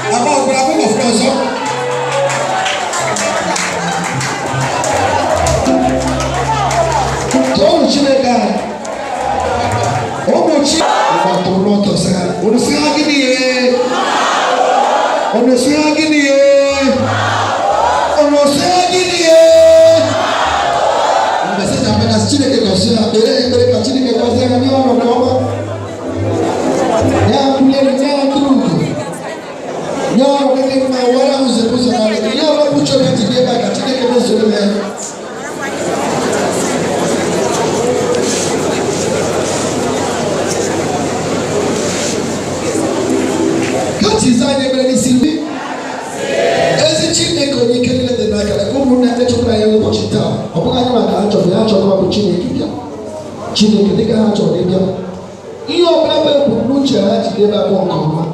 About Bravo of Rosso. Don't you make that? Oh, what you want to rot us? On the Sagini, on the Sagini, on the Sagini. I'm saying, I'm going to see the Gosia, very continuing to go there and you're yeah, I'm letting you through. You're making my water who's a person. You're not put your head together. I can take a lesson there. Design every single as a chief maker, you can let the back of the woman and let you try a watch it down. Upon I of the actual opportunity. Chile can take a hatch on India. You are never put no charge, never won't come.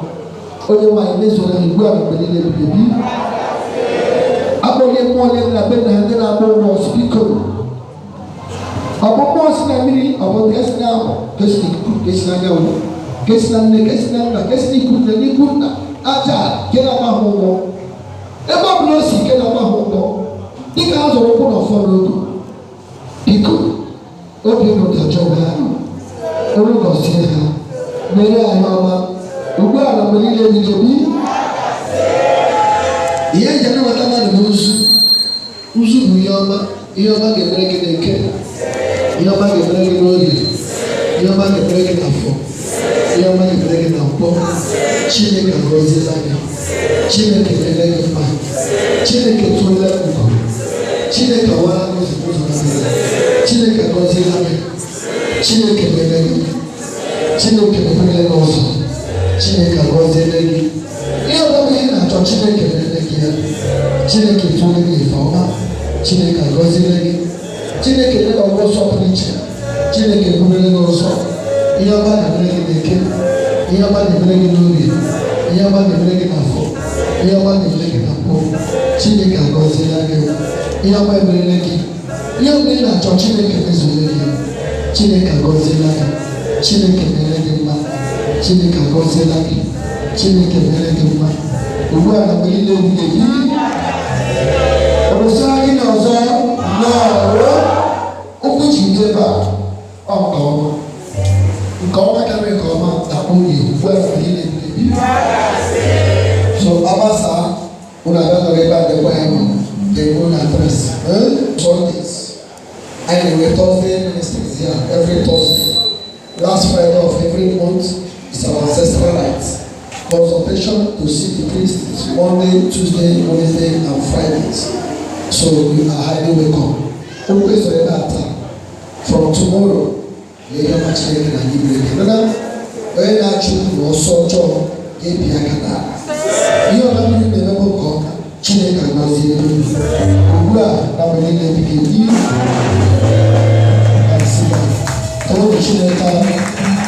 Only my nation and you are a baby. Upon your morning, I've been handed up more speaker. Upon most in a minute, upon yes now, Kesna ni kuna aja kena mahongo eba blosi kena mahongo dika hazo ropo na foro diko obi no tajoba oro gosia mere ayoma ugu ala melile ni bi iye jana watama ni uzu buyoma iyoma gebreke deke iyoma gebreke rodi iyoma gebreke afo iyoma gebreke na po Chineke ngozila gị Chineke lele gị mma Chineke tụle ụkọ Chineke wara n'ụzọ na Chineke ngozila gị Chineke lele gị Chineke lele gị ọzọ Chineke ngozila gị ihe ọbụla ị na-achọ Chineke lele gị ya Chineke tụle gị ife ọma Chineke ngozila gị Chineke lele gị ọzọ pụrụ iche Chineke lele gị ọzọ ihe ọma na-emere gị n'eke ihe ọma na-emere gị n'oge ihe ọma na-emere gị n'afọ ihe ọma na-emere gị n'akpọ Chineke agọziela gị ihe ọma emerela gị ihe ọma ị na-achọ Chineke mezuole gị Chineke agọziela gị Chineke mere gị mma Chineke agọziela gị Chineke mere gị mma ugbu a na mgbe niile ebighị ebi ọrụsịa gị na ọzọ n'ọrụ okwu ji dị ebe a nke ọma nke ọma karịrị nke ọma na onye ugbu a na mgbe niile ebighị ebi so abasa una dando ebe a dịkwa ya nọ ga-enwe address Sundays anyway Thursday ministries here every Thursday last Friday of every month is our ancestral night consultation to see the priest is Monday, Tuesday, Wednesday and Fridays so you are highly welcome always remember from tomorrow you hear much later than you break another when actually you also join ebi akana ihe ọla mmiri na-emebe nke ọma Chineke agọzie ugbu a na mgbe niile ebighị ebi Chineke